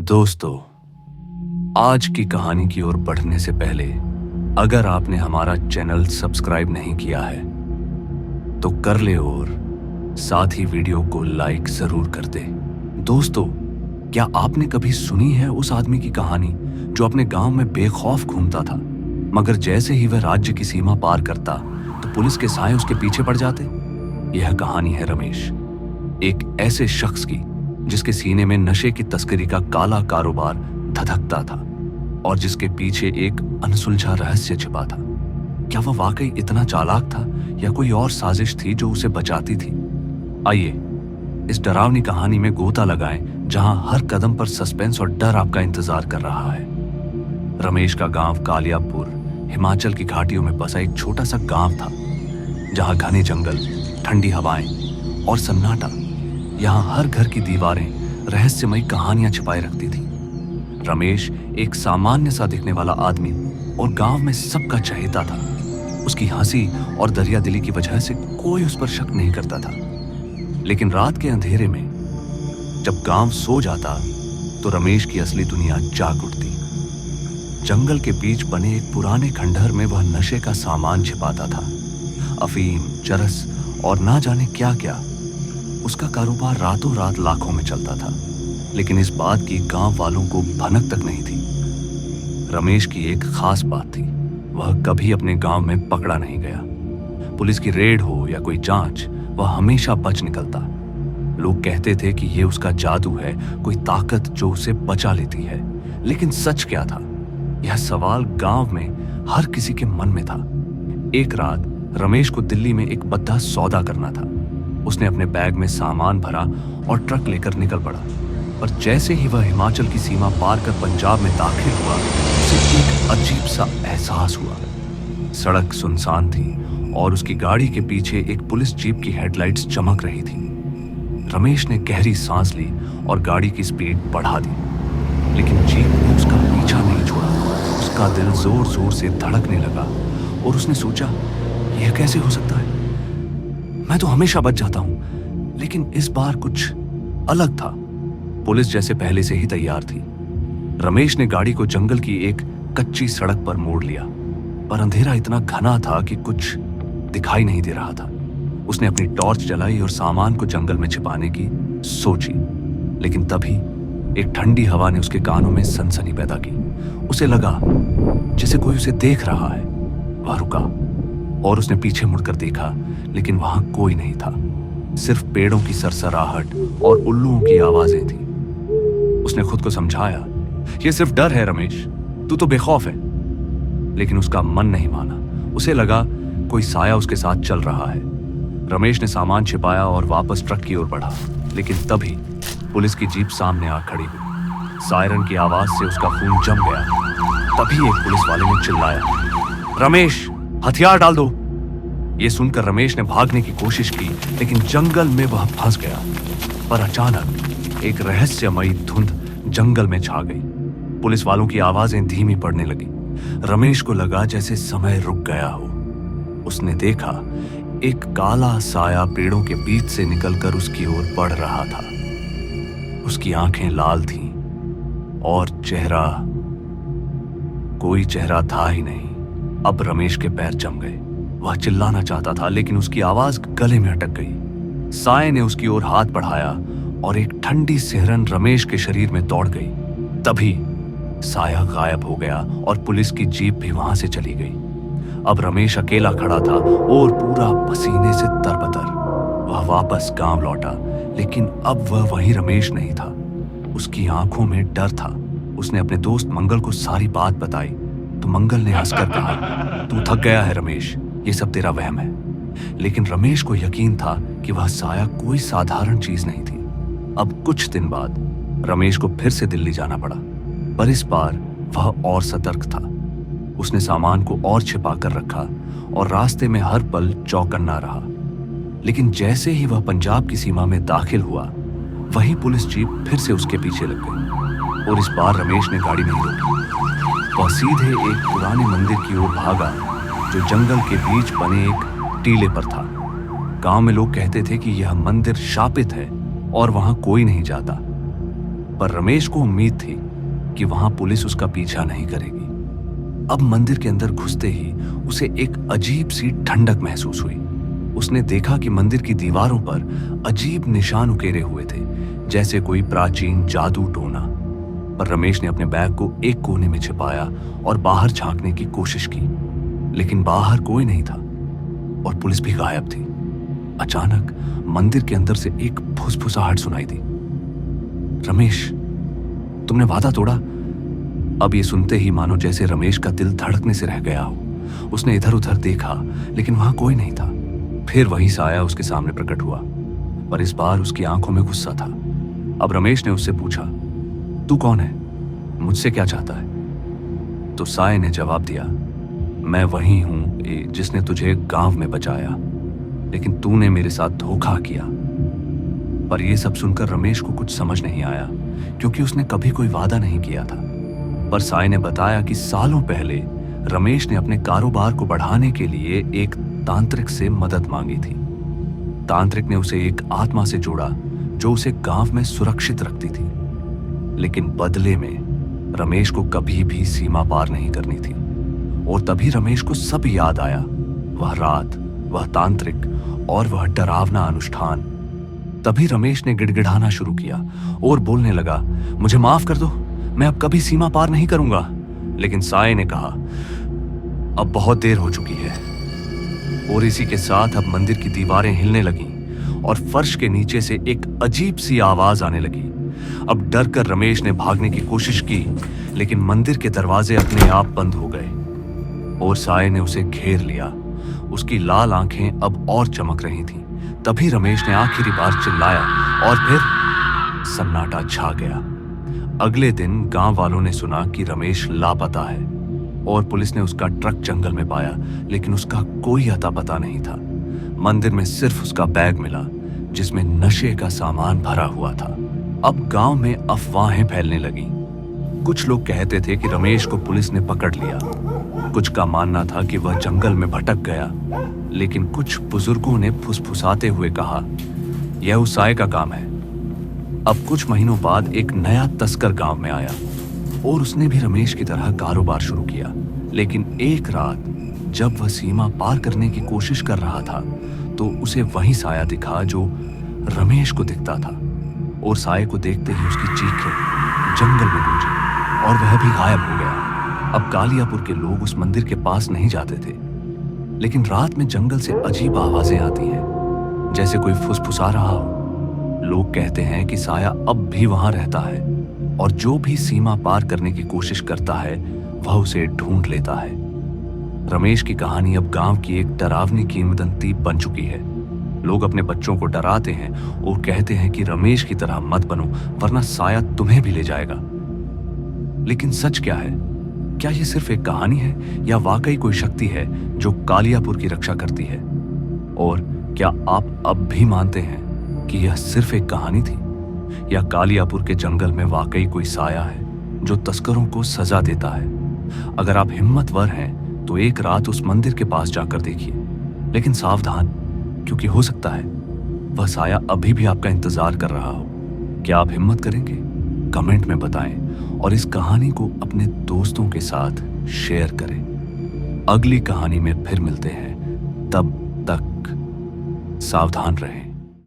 दोस्तों, आज की कहानी की ओर बढ़ने से पहले अगर आपने हमारा चैनल सब्सक्राइब नहीं किया है तो कर ले और साथ ही वीडियो को लाइक जरूर कर दे। दोस्तों, क्या आपने कभी सुनी है उस आदमी की कहानी जो अपने गांव में बेखौफ घूमता था, मगर जैसे ही वह राज्य की सीमा पार करता तो पुलिस के साए उसके पीछे पड़ जाते? यह कहानी है रमेश, एक ऐसे शख्स की जिसके सीने में नशे की तस्करी का काला कारोबार धधकता था और जिसके पीछे एक अनसुलझा रहस्य छिपा था। क्या वह वाकई इतना चालाक था या कोई और साजिश थी जो उसे बचाती थी? आइए इस डरावनी कहानी में गोता लगाएं जहां हर कदम पर सस्पेंस और डर आपका इंतजार कर रहा है। रमेश का गांव कालियापुर हिमाचल की घाटियों में बसा एक छोटा सा गांव था, जहां घने जंगल, ठंडी हवाएं और सन्नाटा, यहां हर घर की दीवारें रहस्यमयी कहानियां छिपाए रखती थी। रमेश एक सामान्य सा दिखने वाला आदमी और गांव में सबका चहेता था। उसकी हंसी और दरियादिली की वजह से कोई उस पर शक नहीं करता था। लेकिन रात के अंधेरे में जब गांव सो जाता तो रमेश की असली दुनिया जाग उठती। जंगल के बीच बने एक पुराने खंडहर में वह नशे का सामान छिपाता था। अफीम, चरस और ना जाने क्या क्या। उसका कारोबार रातों रात लाखों में चलता था, लेकिन इस बात की गांव वालों को भनक तक नहीं थी। रमेश की एक खास बात थी, वह कभी अपने गांव में पकड़ा नहीं गया। पुलिस की रेड हो या कोई जांच, वह हमेशा बच निकलता। लोग कहते थे कि यह उसका जादू है, कोई ताकत जो उसे बचा लेती है। लेकिन सच क्या था? यह सवाल गांव में हर किसी के मन में था। एक रात रमेश को दिल्ली में एक बद्दा सौदा करना था। उसने अपने बैग में सामान भरा और ट्रक लेकर निकल पड़ा। पर जैसे ही वह हिमाचल की सीमा पार कर पंजाब में दाखिल हुआ, उसे एक अजीब सा एहसास हुआ। सड़क सुनसान थी और उसकी गाड़ी के पीछे एक पुलिस जीप की हेडलाइट्स चमक रही थी। रमेश ने गहरी सांस ली और गाड़ी की स्पीड बढ़ा दी, लेकिन जीप ने उसका पीछा नहीं छोड़ा। उसका दिल जोर जोर से धड़कने लगा और उसने सोचा, यह कैसे हो सकता है? मैं तो हमेशा बच जाता हूं, लेकिन इस बार कुछ अलग था। पुलिस जैसे पहले से ही तैयार थी। रमेश ने गाड़ी को जंगल की एक कच्ची सड़क पर मोड़ लिया, पर अंधेरा इतना घना था कि कुछ दिखाई नहीं दे रहा था। उसने अपनी टॉर्च जलाई और सामान को जंगल में छिपाने की सोची, लेकिन तभी एक ठंडी हवा ने उसके कानों में सनसनी पैदा की। उसे लगा जैसे कोई उसे देख रहा है। वह रुका और उसने पीछे मुड़कर देखा, लेकिन वहां कोई नहीं था। सिर्फ पेड़ों की सरसराहट और उल्लुओं की आवाजें थी। उसने खुद को समझाया, यह सिर्फ डर है रमेश, तू तो बेखौफ है। लेकिन उसका मन नहीं माना। उसे लगा कोई साया उसके साथ चल रहा है। रमेश ने सामान छिपाया और वापस ट्रक की ओर बढ़ा, लेकिन तभी पुलिस की जीप सामने आ खड़ी हुई। सायरन की आवाज से उसका खून जम गया। तभी एक पुलिस वाले ने चिल्लाया, रमेश, हथियार डाल दो। यह सुनकर रमेश ने भागने की कोशिश की, लेकिन जंगल में वह फंस गया। पर अचानक एक रहस्यमयी धुंध जंगल में छा गई। पुलिस वालों की आवाजें धीमी पड़ने लगी। रमेश को लगा जैसे समय रुक गया हो। उसने देखा एक काला साया पेड़ों के बीच से निकलकर उसकी ओर बढ़ रहा था। उसकी आंखें लाल थीं और कोई चेहरा था ही नहीं। अब रमेश के पैर जम गए। वह चिल्लाना चाहता था, लेकिन उसकी आवाज गले में अटक गई। साए ने उसकी ओर हाथ बढ़ाया और एक ठंडी सिहरन रमेश के शरीर में दौड़ गई। तभी साया गायब हो गया और पुलिस की जीप भी वहां से चली गई। अब रमेश अकेला खड़ा था और पूरा पसीने से तरबतर। वह वापस गांव लौटा, लेकिन अब वह वही रमेश नहीं था। उसकी आंखों में डर था। उसने अपने दोस्त मंगल को सारी बात बताई तो मंगल ने हंसकर कहा, तू थक गया है रमेश, ये सब तेरा वहम है। लेकिन रमेश को यकीन था कि वह साया कोई साधारण चीज नहीं थी। अब कुछ दिन बाद रमेश को फिर से दिल्ली जाना पड़ा, पर इस बार वह और सतर्क था। उसने सामान को और छिपा कर रखा और रास्ते में हर पल चौकन्ना रहा। लेकिन जैसे ही वह पंजाब की सीमा में दाखिल हुआ, वही पुलिस जीप फिर से उसके पीछे लग गई और इस बार रमेश ने गाड़ी नहीं रोकी। वह सीधे एक पुराने मंदिर की ओर भागा जो जंगल के बीच बने एक टीले पर था। गांव में लोग कहते थे कि यह मंदिर शापित है और वहां कोई नहीं जाता। पर रमेश को उम्मीद थी कि वहां पुलिस उसका पीछा नहीं करेगी। अब मंदिर के अंदर घुसते ही उसे एक अजीब सी ठंडक महसूस हुई। उसने देखा कि मंदिर की दीवारों पर अजीब निशान उकेरे हुए थे, जैसे कोई प्राचीन जादू टोना। पर रमेश ने अपने बैग को एक कोने में छिपाया और बाहर झांकने की कोशिश की, लेकिन बाहर कोई नहीं था और पुलिस भी गायब थी। अचानक मंदिर के अंदर से एक फुसफुसाहट सुनाई दी। रमेश, तुमने वादा तोड़ा। अब ये सुनते ही मानो जैसे रमेश का दिल धड़कने से रह गया हो। उसने इधर उधर देखा, लेकिन वहां कोई नहीं था। फिर वही साया उसके सामने प्रकट हुआ, पर इस बार उसकी आंखों में गुस्सा था। अब रमेश ने उससे पूछा, तू कौन है? मुझसे क्या चाहता है? तो साये ने जवाब दिया, मैं वही हूं जिसने तुझे गांव में बचाया, लेकिन तूने मेरे साथ धोखा किया। पर यह सब सुनकर रमेश को कुछ समझ नहीं आया, क्योंकि उसने कभी कोई वादा नहीं किया था। पर साये ने बताया कि सालों पहले रमेश ने अपने कारोबार को बढ़ाने के लिए एक तांत्रिक से मदद मांगी थी। तांत्रिक ने उसे एक आत्मा से जोड़ा जो उसे गांव में सुरक्षित रखती थी, लेकिन बदले में रमेश को कभी भी सीमा पार नहीं करनी थी। और तभी रमेश को सब याद आया, वह रात, वह तांत्रिक और वह डरावना अनुष्ठान। तभी रमेश ने गिड़गिड़ाना शुरू किया और बोलने लगा, मुझे माफ कर दो, मैं अब कभी सीमा पार नहीं करूंगा। लेकिन साये ने कहा, अब बहुत देर हो चुकी है। और इसी के साथ अब मंदिर की दीवारें हिलने लगीं और फर्श के नीचे से एक अजीब सी आवाज आने लगी। अब डर कर रमेश ने भागने की कोशिश की, लेकिन मंदिर के दरवाजे अपने आप बंद हो गए और साये ने उसे घेर लिया। उसकी लाल आंखें अब और चमक रही थीं। तभी रमेश ने आखिरी बार चिल्लाया और फिर सन्नाटा छा गया। अगले दिन गांव वालों ने सुना कि रमेश लापता है और पुलिस ने उसका ट्रक जंगल में पाया, लेकिन उसका कोई अता पता नहीं था। मंदिर में सिर्फ उसका बैग मिला, जिसमें नशे का सामान भरा हुआ था। अब गांव में अफवाहें फैलने लगीं। कुछ लोग कहते थे कि रमेश को पुलिस ने पकड़ लिया, कुछ का मानना था कि वह जंगल में भटक गया, लेकिन कुछ बुजुर्गों ने फुसफुसाते हुए कहा, यह उस साये का काम है। अब कुछ महीनों बाद एक नया तस्कर गांव में आया और उसने भी रमेश की तरह कारोबार शुरू किया। लेकिन एक रात जब वह सीमा पार करने की कोशिश कर रहा था, तो उसे वही साया दिखा जो रमेश को दिखता था। और साये को देखते ही उसकी चीखें जंगल में गूंजी और वह भी गायब हो गया। अब कालियापुर के लोग उस मंदिर के पास नहीं जाते थे, लेकिन रात में जंगल से अजीब आवाजें आती हैं, जैसे कोई फुसफुसा रहा हो। लोग कहते हैं कि साया अब भी वहां रहता है और जो भी सीमा पार करने की कोशिश करता है वह उसे ढूंढ लेता है। रमेश की कहानी अब गांव की एक डरावनी किंवदंती बन चुकी है। लोग अपने बच्चों को डराते हैं और कहते हैं कि रमेश की तरह मत बनो, वरना साया तुम्हें भी ले जाएगा। लेकिन सच क्या है? क्या यह सिर्फ एक कहानी है या वाकई कोई शक्ति है जो कालियापुर की रक्षा करती है? और क्या आप अब भी मानते हैं कि यह सिर्फ एक कहानी थी, या कालियापुर के जंगल में वाकई कोई साया है जो तस्करों को सजा देता है? अगर आप हिम्मतवर हैं तो एक रात उस मंदिर के पास जाकर देखिए, लेकिन सावधान, क्योंकि हो सकता है वह साया अभी भी आपका इंतजार कर रहा हो। क्या आप हिम्मत करेंगे? कमेंट में बताएं और इस कहानी को अपने दोस्तों के साथ शेयर करें। अगली कहानी में फिर मिलते हैं, तब तक सावधान रहें।